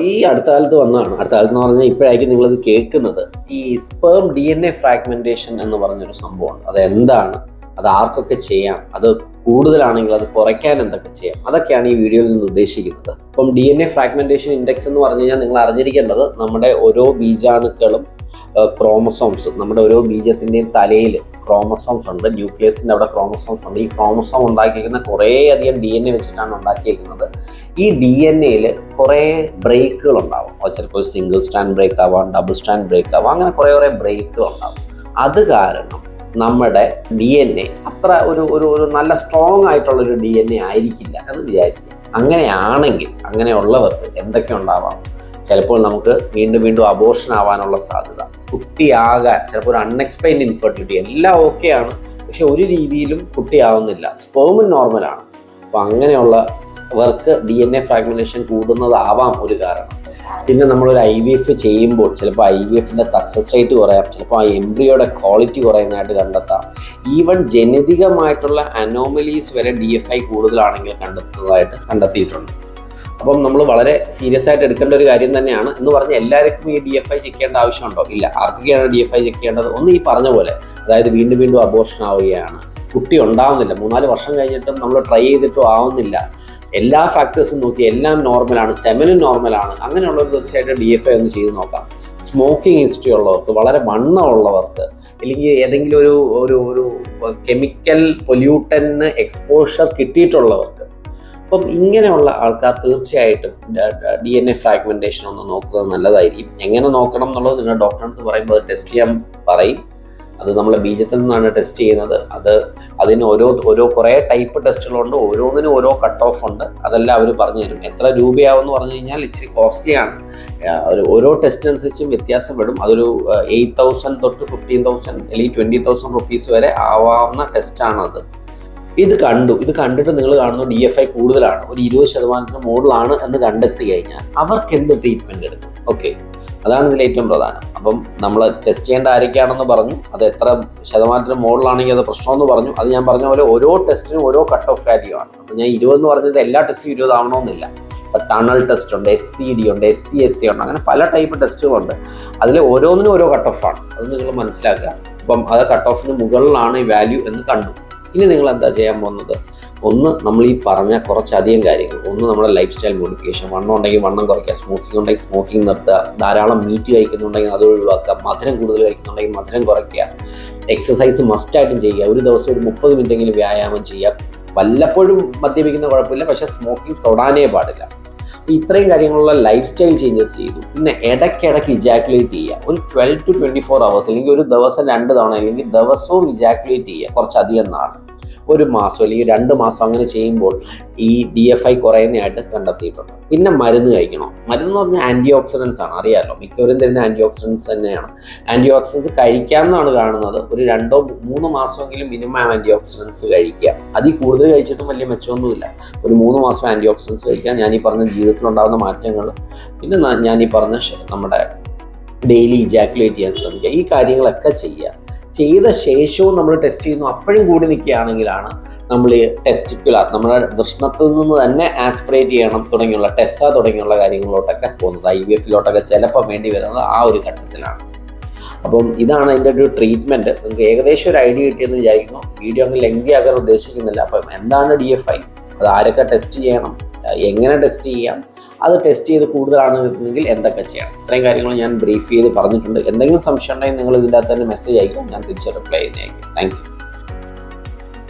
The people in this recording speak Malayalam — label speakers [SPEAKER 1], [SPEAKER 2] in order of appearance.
[SPEAKER 1] ഈ അടുത്ത കാലത്ത് വന്നതാണ്. അടുത്ത കാലത്ത് എന്ന് പറഞ്ഞാൽ ഇപ്പോഴായിരിക്കും നിങ്ങളിത് കേൾക്കുന്നത്. ഈ സ്പേം DNA ഫ്രാഗ്മെന്റേഷൻ എന്ന് പറഞ്ഞൊരു സംഭവമാണ്. അതെന്താണ്, അത് ആർക്കൊക്കെ ചെയ്യാം, അത് കൂടുതലാണെങ്കിൽ അത് കുറയ്ക്കാൻ എന്തൊക്കെ ചെയ്യാം, അതൊക്കെയാണ് ഈ വീഡിയോയിൽ നിന്ന് ഉദ്ദേശിക്കുന്നത്. ഇപ്പം DNA ഫ്രാഗ്മെന്റേഷൻ ഇൻഡെക്സ് എന്ന് പറഞ്ഞു കഴിഞ്ഞാൽ നിങ്ങൾ അറിഞ്ഞിരിക്കേണ്ടത് നമ്മുടെ ഓരോ ബീജാണുക്കളും ക്രോമസോംസ്, നമ്മുടെ ഓരോ ബീജത്തിൻ്റെയും തലയിൽ ക്രോമസോംസ് ഉണ്ട്. ന്യൂക്ലിയസിൻ്റെ അവിടെ ക്രോമസോംസ് ഉണ്ട്. ഈ ക്രോമസോം ഉണ്ടാക്കിയിരിക്കുന്ന കുറേയധികം DNA വെച്ചിട്ടാണ് ഉണ്ടാക്കിയിരിക്കുന്നത്. ഈ DNAയിൽ കുറേ ബ്രേക്കുകൾ ഉണ്ടാവും. ചിലപ്പോൾ സിംഗിൾ സ്റ്റാൻഡ് ബ്രേക്ക് ആവാം, ഡബിൾ സ്റ്റാൻഡ് ബ്രേക്ക് ആവാം, അങ്ങനെ കുറേ ബ്രേക്കുകൾ ഉണ്ടാവും. അത് കാരണം നമ്മുടെ DNA അത്ര ഒരു നല്ല സ്ട്രോങ് ആയിട്ടുള്ളൊരു DNA ആയിരിക്കില്ല എന്ന് വിചാരിക്കുക. അങ്ങനെയാണെങ്കിൽ അങ്ങനെയുള്ളവർക്ക് എന്തൊക്കെ ഉണ്ടാവാം? ചിലപ്പോൾ നമുക്ക് വീണ്ടും അബോർഷൻ ആവാനുള്ള സാധ്യത, കുട്ടിയാകാൻ ചിലപ്പോൾ ഒരു അൺഎക്സ്പ്ലെയിൻഡ് ഇൻഫെർട്ടിലിറ്റി, എല്ലാം ഓക്കെയാണ്, പക്ഷെ ഒരു രീതിയിലും കുട്ടിയാവുന്നില്ല, സ്പേമും നോർമലാണ്. അപ്പോൾ അങ്ങനെയുള്ളവർക്ക് DNA ഫ്രാഗ്മെന്റേഷൻ കൂടുന്നതാവാം ഒരു കാരണം. പിന്നെ നമ്മളൊരു IVF ചെയ്യുമ്പോൾ ചിലപ്പോൾ IVFൻ്റെ സക്സസ് റേറ്റ് കുറയാം, ചിലപ്പോൾ ആ എംബ്രിയോയുടെ ക്വാളിറ്റി കുറയുന്നതായിട്ട് കണ്ടെത്താം. ഈവൻ ജനിതകമായിട്ടുള്ള അനോമലീസ് വരെ DFI കൂടുതലാണെങ്കിൽ കണ്ടെത്തിയിട്ടുണ്ട്. അപ്പം നമ്മൾ വളരെ സീരിയസ് ആയിട്ട് എടുക്കേണ്ട ഒരു കാര്യം തന്നെയാണ്. എന്ന് പറഞ്ഞാൽ എല്ലാവർക്കും ഈ DFI ചെക്ക് ചെയ്യേണ്ട ആവശ്യമുണ്ടോ? ഇല്ല. ആർക്കൊക്കെയാണ് DFI ചെക്ക് ചെയ്യേണ്ടത്? ഒന്ന് ഈ പറഞ്ഞ പോലെ, അതായത് വീണ്ടും അബോർഷൻ ആവുകയാണ്, കുട്ടി ഉണ്ടാവുന്നില്ല, 3-4 വർഷം കഴിഞ്ഞിട്ടും നമ്മൾ ട്രൈ ചെയ്തിട്ടും ആവുന്നില്ല, എല്ലാ ഫാക്ടേഴ്സും നോക്കി എല്ലാം നോർമലാണ്, സെമനും നോർമലാണ്, അങ്ങനെയുള്ളവർ തീർച്ചയായിട്ടും DFI ഒന്ന് ചെയ്ത് നോക്കാം. സ്മോക്കിംഗ് ഹിസ്റ്ററി ഉള്ളവർക്ക്, വളരെ വണ്ണമുള്ളവർക്ക്, അല്ലെങ്കിൽ ഏതെങ്കിലും ഒരു കെമിക്കൽ പൊല്യൂട്ടന് എക്സ്പോഷർ കിട്ടിയിട്ടുള്ളവർക്ക്, അപ്പം ഇങ്ങനെയുള്ള ആൾക്കാർ തീർച്ചയായിട്ടും DNA ഫ്രാഗ്മെന്റേഷൻ ഒന്ന് നോക്കുന്നത് നല്ലതായിരിക്കും. എങ്ങനെ നോക്കണം എന്നുള്ളത് നിങ്ങൾ ഡോക്ടറിൻ്റെ അടുത്ത് പറയുമ്പോൾ അത് ടെസ്റ്റ് ചെയ്യാൻ പറയും. അത് നമ്മളെ ബീജത്തിൽ നിന്നാണ് ടെസ്റ്റ് ചെയ്യുന്നത്. അതിന് ഓരോ കുറേ ടൈപ്പ് ടെസ്റ്റുകളുണ്ട്, ഓരോന്നിനും ഓരോ കട്ട് ഓഫ് ഉണ്ട്. അതെല്ലാം അവർ പറഞ്ഞു തരും. എത്ര രൂപയാവുമെന്ന് പറഞ്ഞു കഴിഞ്ഞാൽ ഇച്ചിരി കോസ്റ്റ്ലിയാണ്. ഓരോ ടെസ്റ്റിനനുസരിച്ചും വ്യത്യാസപ്പെടും. അതൊരു 8,000 തൊട്ട് 15,000 അല്ലെങ്കിൽ 20,000 റുപ്പീസ് വരെ ആവാവുന്ന ടെസ്റ്റാണത്. ഇത് കണ്ടിട്ട് നിങ്ങൾ കാണുന്നു DFI കൂടുതലാണ്, ഒരു 20% മുകളിലാണ് എന്ന് കണ്ടെത്തി കഴിഞ്ഞാൽ അവർക്ക് എന്ത് ട്രീറ്റ്മെൻറ്റ് എടുക്കും? ഓക്കെ, അതാണ് ഇതിൽ ഏറ്റവും പ്രധാനം. അപ്പം നമ്മൾ ടെസ്റ്റ് ചെയ്യേണ്ട ആരൊക്കെയാണെന്ന് പറഞ്ഞു, അത് എത്ര ശതമാനത്തിന് മുകളിലാണെങ്കിൽ അത് പ്രശ്നമെന്ന് പറഞ്ഞു. അത് ഞാൻ പറഞ്ഞ പോലെ ഓരോ ടെസ്റ്റിനും ഓരോ കട്ട് ഓഫ് വാല്യൂ ആണ്. അപ്പം ഞാൻ 20 എന്ന് പറഞ്ഞത് എല്ലാ ടെസ്റ്റും 20 ആവണമെന്നില്ല. ഇപ്പം ടണൽ ടെസ്റ്റ് ഉണ്ട്, SCD ഉണ്ട്, SCSC ഉണ്ട്, അങ്ങനെ പല ടൈപ്പ് ടെസ്റ്റുകളുണ്ട്. അതിൽ ഓരോന്നിനും ഓരോ കട്ട് ഓഫാണ്. അത് നിങ്ങൾ മനസ്സിലാക്കുക. അപ്പം അത് കട്ട് ഓഫിന് മുകളിലാണ് ഈ വാല്യൂ എന്ന് കണ്ടു. ഇനി നിങ്ങൾ എന്താ ചെയ്യാൻ പോകുന്നത്? ഒന്ന്, നമ്മൾ ഈ പറഞ്ഞ കുറച്ചധികം കാര്യങ്ങൾ. ഒന്ന്, നമ്മുടെ ലൈഫ് സ്റ്റൈൽ മോഡിഫിക്കേഷൻ. വണ്ണം ഉണ്ടെങ്കിൽ വണ്ണം കുറയ്ക്കുക, സ്മോക്കിംഗ് ഉണ്ടെങ്കിൽ സ്മോക്കിംഗ് നിർത്തുക, ധാരാളം മീറ്റ് കഴിക്കുന്നുണ്ടെങ്കിൽ അത് ഒഴിവാക്കുക, മധുരം കൂടുതൽ കഴിക്കുന്നുണ്ടെങ്കിൽ മധുരം കുറയ്ക്കുക, എക്സസൈസ് മസ്റ്റായിട്ടും ചെയ്യുക. ഒരു ദിവസം ഒരു 30 മിനിറ്റെങ്കിലും വ്യായാമം ചെയ്യുക. വല്ലപ്പോഴും മദ്യപിക്കുന്ന കുഴപ്പമില്ല, പക്ഷേ സ്മോക്കിംഗ് തൊടാനേ പാടില്ല. ഇത്രയും കാര്യങ്ങളുള്ള ലൈഫ് സ്റ്റൈൽ ചേഞ്ചസ് ചെയ്തു. പിന്നെ ഇടയ്ക്കിടയ്ക്ക് ഇജാക്കുലേറ്റ് ചെയ്യുക. ഒരു 12 to 24 hours, അല്ലെങ്കിൽ ഒരു ദിവസം 2 തവണ, അല്ലെങ്കിൽ ദിവസവും ഇജാക്കുലേറ്റ് ചെയ്യുക കുറച്ചധികം നാൾ, 1 മാസം അല്ലെങ്കിൽ 2 മാസം അങ്ങനെ ചെയ്യുമ്പോൾ ഈ DFI കുറയുന്നതായിട്ട് കണ്ടെത്തിയിട്ടുണ്ട്. പിന്നെ മരുന്ന് കഴിക്കണം. മരുന്ന് എന്ന് പറഞ്ഞാൽ ആൻറ്റി ഓക്സിഡൻസ് ആണ്, അറിയാമല്ലോ, മിക്കവരും തരുന്ന ആൻറ്റി ഓക്സിഡൻസ് തന്നെയാണ്. ആൻറ്റി ഓക്സിഡൻസ് കഴിക്കാമെന്നാണ് കാണുന്നത്. ഒരു 2-3 മാസമെങ്കിലും മിനിമം ആൻറ്റി ഓക്സിഡൻസ് കഴിക്കുക. അതിൽ കൂടുതൽ കഴിച്ചിട്ടും വലിയ മെച്ചമൊന്നുമില്ല. ഒരു 3 മാസം ആൻറ്റി ഓക്സിഡൻസ് കഴിക്കുക. ഞാനീ പറഞ്ഞ ജീവിതത്തിലുണ്ടാകുന്ന മാറ്റങ്ങൾ, പിന്നെ ഞാനീ പറഞ്ഞ നമ്മുടെ ഡെയിലി ഇജാക്കുലേറ്റ് ചെയ്യാൻ ശ്രമിക്കുക. ഈ കാര്യങ്ങളൊക്കെ ചെയ്യുക. ചെയ്ത ശേഷവും നമ്മൾ ടെസ്റ്റ് ചെയ്യുന്നു, അപ്പോഴും കൂടി നിൽക്കുകയാണെങ്കിലാണ് നമ്മൾ ടെസ്റ്റിക്കുലർ, നമ്മുടെ വൃഷ്ണത്തിൽ നിന്ന് തന്നെ ആസ്പിറേറ്റ് ചെയ്യണം തുടങ്ങിയുള്ള കാര്യങ്ങളിലോട്ടൊക്കെ പോകുന്നത്. IVFലോട്ടൊക്കെ ചിലപ്പോൾ വേണ്ടി വരുന്നത് ആ ഒരു ഘട്ടത്തിലാണ്. അപ്പം ഇതാണ് അതിൻ്റെ ഒരു ട്രീറ്റ്മെൻറ്റ്. നിങ്ങൾക്ക് ഏകദേശം ഒരു ഐഡിയ കിട്ടിയെന്ന് വിചാരിക്കുന്നു. വീഡിയോ അങ്ങ് ലെങ്തി ആക്കാൻ ഉദ്ദേശിക്കുന്നില്ല. അപ്പം എന്താണ് DFI, അത് ആരൊക്കെ ടെസ്റ്റ് ചെയ്യണം, എങ്ങനെ ടെസ്റ്റ് ചെയ്യാം, അത് ടെസ്റ്റ് ചെയ്ത് കൂടുതലാണെങ്കിൽ എന്തൊക്കെ ചെയ്യണം, ഇത്രയും കാര്യങ്ങൾ ഞാൻ ബ്രീഫ് ചെയ്ത് പറഞ്ഞിട്ടുണ്ട്. എന്തെങ്കിലും സംശയം ഉണ്ടെങ്കിൽ നിങ്ങൾ ഇതിൻ്റെ അകത്ത് തന്നെ മെസ്സേജ് അയക്കും, ഞാൻ തിരിച്ച് റിപ്ലൈ ചെയ്യുന്നതായിരിക്കും. Thank you.